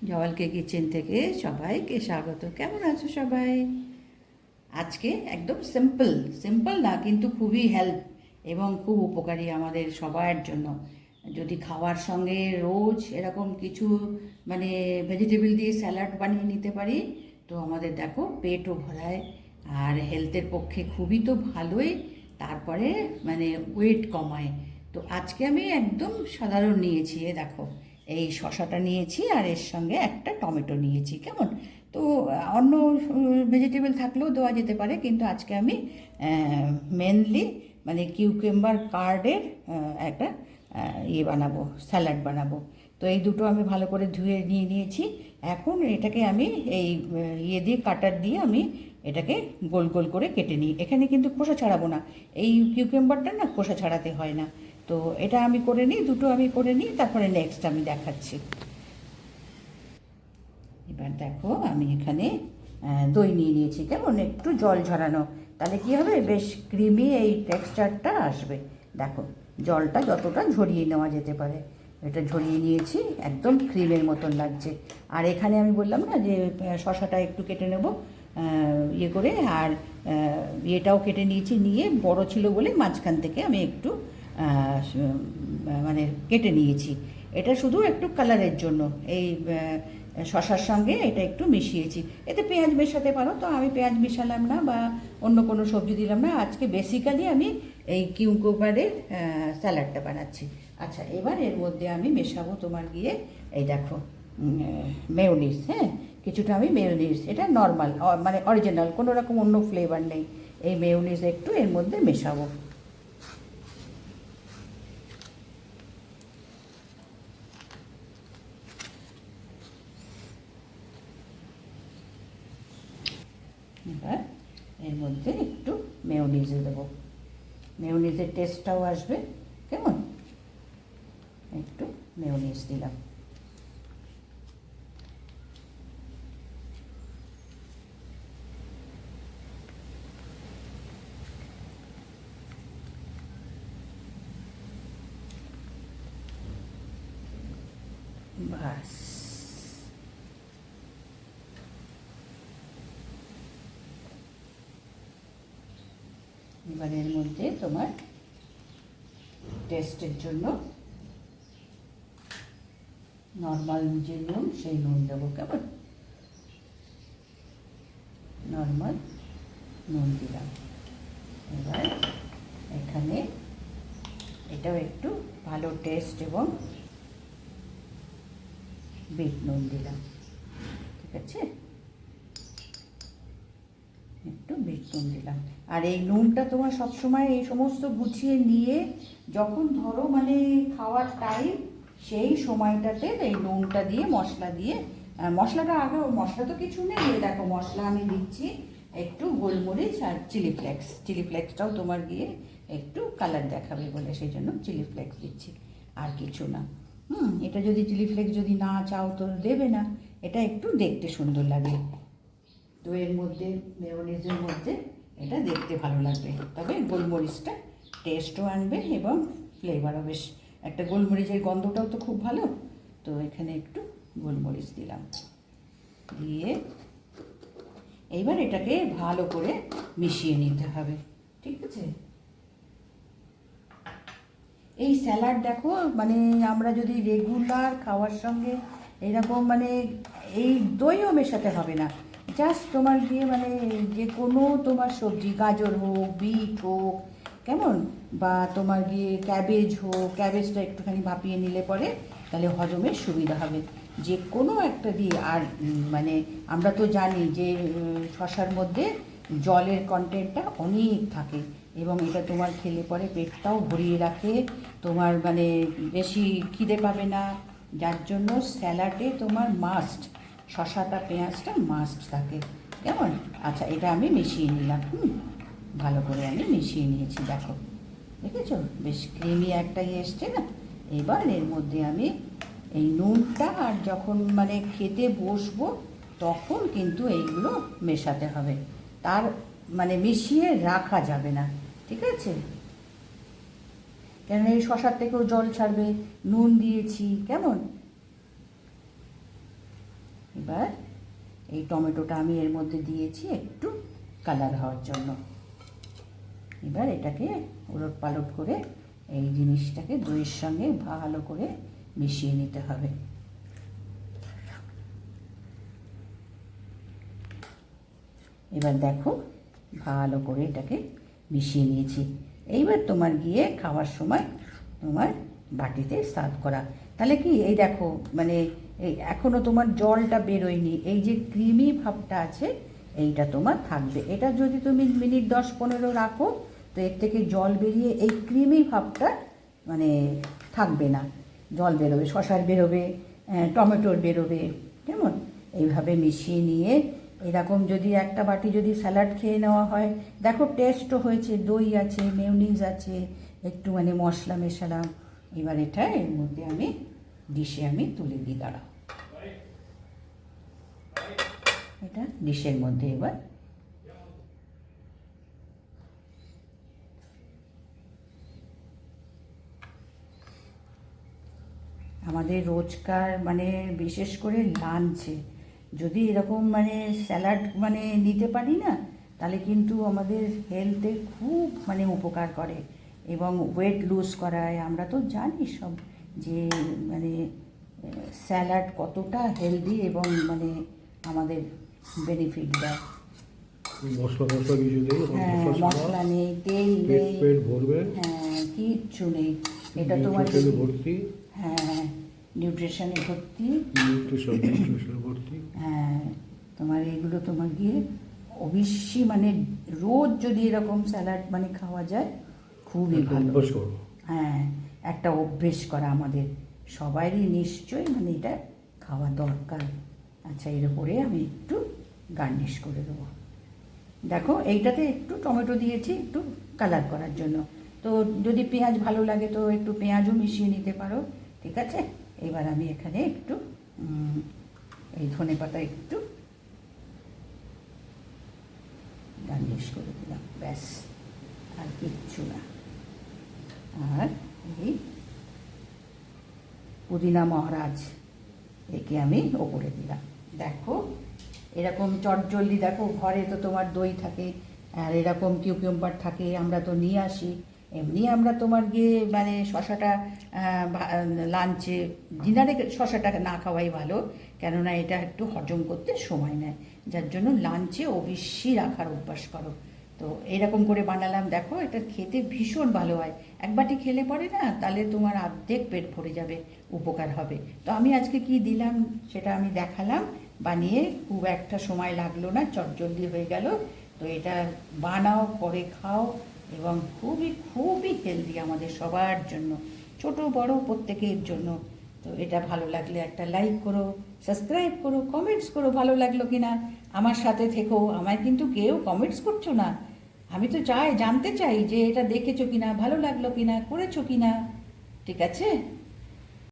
জওয়ালকে kitchen থেকে সবাইকে স্বাগত। কেমন আছো সবাই? আজকে একদম সিম্পল সিম্পল না, কিন্তু খুবই হেল্প এবং খুব উপকারী আমাদের সবার জন্য। যদি খাওয়ার সঙ্গে রোজ এরকম কিছু মানে ভেজিটেবল দিয়ে স্যালাড বানিয়ে নিতে পারি, তো আমাদের দেখো পেটও ভরায় আর হেলথের পক্ষে খুবই তো ভালোই। তারপরে মানে ওয়েট কমায়। তো আজকে আমি একদম সাধারণ নিয়েছি, এ দেখো এই শশাটা নিয়েছি আর এর সঙ্গে একটা টমেটো নিয়েছি। কেমন? তো অন্য ভেজিটেবল থাকলেও দেওয়া যেতে পারে, কিন্তু আজকে আমি মেনলি মানে কিউকেম্বার কার্ডের একটা ইয়ে বানাবো, স্যালাড বানাবো। তো এই দুটো আমি ভালো করে ধুয়ে নিয়ে নিয়েছি। এখন এটাকে আমি এই ইয়ে দিয়ে কাটার দিয়ে আমি এটাকে গোল গোল করে কেটে নিই। এখানে কিন্তু খোসা ছাড়াবো না, এই কিউকেম্বারটা না খোসা ছাড়াতে হয় না। তো এটা আমি করে নিই, দুটো আমি করে নিই, তারপরে নেক্সট আমি দেখাচ্ছি। এবার দেখো আমি এখানে দই নিয়ে নিয়েছি, কেমন একটু জল ঝরানো, তাহলে কী হবে, বেশ ক্রিমি এই টেক্সচারটা আসবে। দেখো জলটা যতটা ঝরিয়ে নেওয়া যেতে পারে এটা ঝরিয়ে নিয়েছি, একদম ক্রিমের মতন লাগছে। আর এখানে আমি বললাম না যে শশাটা একটু কেটে নেব ইয়ে করে, আর ইয়েটাও কেটে নিয়েছি, নিয়ে বড় ছিল বলে মাঝখান থেকে আমি একটু মানে কেটে নিয়েছি। এটা শুধু একটু কালারের জন্য, এই শশার সঙ্গে এটা একটু মিশিয়েছি। এতে পেঁয়াজ মেশাতে পারো, তো আমি পেঁয়াজ মেশালাম না বা অন্য কোনো সবজি দিলাম না। আজকে বেসিক্যালি আমি এই কিউকুম্বারের স্যালাডটা বানাচ্ছি। আচ্ছা, এবার এর মধ্যে আমি মেশাবো তোমার গিয়ে এই দেখো মেয়োনিজ। হ্যাঁ, কিছুটা আমি মেয়োনিজ, এটা নর্মাল মানে অরিজিনাল, কোনো রকম অন্য ফ্লেভার নেই। এই মেয়োনিজ একটু এর মধ্যে মেশাবো। এবার এর মধ্যে একটু মেয়োনিজ দেবো, মেয়োনিজের টেস্টটাও আসবে। কেমন? একটু মেয়োনিজ দিলাম। বাস, এবার এর মধ্যে তোমার টেস্টের জন্য নর্মাল যে নুন, সেই নুন দেবো। কেমন? নর্মাল নুন দিলাম। এবার এখানে এটাও একটু ভালো টেস্ট এবং বিট নুন দিলাম। ঠিক আছে, একটু বিট নুন দিলাম। আর এই নুনটা তোমার সবসময় এই সমস্ত গুছিয়ে নিয়ে যখন ধরো মানে খাওয়ার টাইম, সেই সময়টাতে এই নুনটা দিয়ে মশলা দিয়ে, মশলাটা আগে, মশলা তো কিছু নেই, দেখো মশলা আমি দিচ্ছি একটু গোলমরিচ আর চিলি ফ্লেক্স। চিলি ফ্লেক্সটাও তোমার গিয়ে একটু কালার দেখাবে বলে সেই জন্য চিলি ফ্লেক্স দিচ্ছি, আর কিছু না। এটা যদি চিলি ফ্লেক্স যদি না চাও তো দেবে না, এটা একটু দেখতে সুন্দর লাগে। দইয়ের মধ্যে, মেয়োনিজের মধ্যে এটা দেখতে ভালো লাগবে, তবে গোলমরিচটা টেস্টও আনবে এবং ফ্লেভারও, বেশ একটা গোলমরিচের গন্ধটাও তো খুব ভালো। তো এখানে একটু গোলমরিচ দিলাম, দিয়ে এইবার এটাকে ভালো করে মিশিয়ে নিতে হবে। ঠিক আছে, এই স্যালাড দেখো মানে আমরা যদি রেগুলার খাওয়ার সঙ্গে এইরকম মানে এই দইও মেশাতে হবে না, জাস্ট তোমার গিয়ে মানে যে কোনো তোমার সবজি, গাজর হোক, বিট হোক, কেমন, বা তোমার গিয়ে ক্যাবেজ হোক, ক্যাবেজটা একটুখানি ভাপিয়ে নিলে পরে তাহলে হজমের সুবিধা হবে, যে কোনো একটা দিয়ে। আর মানে আমরা তো জানি যে শশার মধ্যে জলের কন্টেন্টটা অনেক থাকে, এবং এটা তোমার খেলে পরে পেটটাও ভরিয়ে রাখে, তোমার মানে বেশি খিদে পাবে না, যার জন্য স্যালাডে তোমার মাস্ট শশাটা, পেঁয়াজটা মাস্ট থাকে। কেমন? আচ্ছা, এটা আমি মিশিয়ে নিলাম। ভালো করে আমি মিশিয়ে নিয়েছি, দেখো দেখেছো বেশ ক্রিমি একটা ইয়ে এসছে না। এবার এর মধ্যে আমি এই নুনটা, আর যখন মানে খেতে বসবো তখন কিন্তু এইগুলো মেশাতে হবে, তার মানে মিশিয়ে রাখা যাবে না। ঠিক আছে, কেন এই শশার থেকেও জল ছাড়বে, নুন দিয়েছি। কেমন? এবার এই টমেটোটা আমি এর মধ্যে দিয়েছি একটু কালার হওয়ার জন্য। এবার এটাকে উলট পালট করে এই জিনিসটাকে দইয়ের সঙ্গে ভালো করে মিশিয়ে নিতে হবে। এবার দেখো ভালো করে এটাকে মিশিয়ে নিয়েছি। এইবার তোমার গিয়ে খাওয়ার সময় তোমার বাটিতে সার্ভ করা। তাহলে কি এই দেখো মানে এই এখনও তোমার জলটা বেরোয়নি, এই যে ক্রিমি ভাবটা আছে এইটা তোমার থাকবে। এটা যদি তুমি মিনিট 10-15 রাখো তো এর থেকে জল বেরিয়ে এই ক্রিমি ভাবটা মানে থাকবে না, জল বেরোবে, শশার বেরোবে, টমেটোর বেরোবে, কেমন? এইভাবে মিশিয়ে নিয়ে এরকম যদি একটা বাটি যদি স্যালাড খেয়ে নেওয়া হয়, দেখো টেস্টও হয়েছে, দই আছে, মেয়োনিজ আছে, একটু মানে মশলা মেশালাম। এবার এটা এর মধ্যে আমি ডিশে আমি তুলে দিই। দাঁড়াও, এটা ডিশের মধ্যে এবার আমাদের রোজকার মানে বিশেষ করে লাঞ্চে যদি এরকম মানে স্যালাড মানে নিতে পারি না, তাহলে কিন্তু আমাদের হেলথে খুব মানে উপকার করে এবং ওয়েট লুজ করায়। আমরা তো জানি সব যে মানে স্যালাড কতটা হেলদি এবং মানে আমাদের বেনিফিট দেয়। হ্যাঁ, মশলা নেই, তেল নেই, হ্যাঁ কিচ্ছু নেই। এটা তোমার হ্যাঁ নিউট্রিশনে ভর্তি, হ্যাঁ তোমার এগুলো তোমার গিয়ে অবশ্যই মানে রোজ যদি এরকম স্যালাড মানে খাওয়া যায় খুবই ভালো। হ্যাঁ, একটা অভ্যেস করা আমাদের সবারই নিশ্চয়ই মানে এটা খাওয়া দরকার। আচ্ছা, এর উপরে আমি একটু গার্নিশ করে দেবো। দেখো এইটাতে একটু টমেটো দিয়েছি একটু কালার করার জন্য, তো যদি পেঁয়াজ ভালো লাগে তো একটু পেঁয়াজও মিশিয়ে নিতে পারো, ঠিক আছে? এবার আমি এখানে একটু এই ধনেপাতা একটু গার্নিশ করে দিলাম, ব্যাস আর কিচ্ছু না। আর এই পুদিনা মহারাজ একে আমি ওপরে দিলাম। দেখো এরকম চটজলদি, দেখো ঘরে তো তোমার দই থাকে আর এরকম কিউকিউম্বার থাকে, আমরা তো নিয়ে আসি। এমনি আমরা তোমার গিয়ে মানে শশাটা লাঞ্চে ডিনারে শশাটা না খাওয়াই ভালো, কেননা এটা একটু হজম করতে সময় নেয়, যার জন্য লাঞ্চে অবশ্যই রাখার অভ্যাস করো। তো এরকম করে বানালাম, দেখো এটা খেতে ভীষণ ভালো হয়। এক বাটি খেলে পরে না তাহলে তোমার অর্ধেক পেট ভরে যাবে, উপকার হবে। তো আমি আজকে কি দিলাম সেটা আমি দেখালাম, বানিয়ে খুব একটা সময় লাগলো না, চটজলদি হয়ে গেল। তো এটা বানাও, করে খাও এবং খুবই খুবই হেলদি আমাদের সবার জন্য, ছোট বড় প্রত্যেকের জন্য। তো এটা ভালো লাগলে একটা লাইক করো, সাবস্ক্রাইব করো, কমেন্টস করো ভালো লাগলো কিনা, আমার সাথে থেকো। আমায় কিন্তু কেউ কমেন্টস করছো না, আমি তো জানতে চাই যে এটা দেখেছো কিনা, ভালো লাগলো কিনা, করেছো কিনা, ঠিক আছে?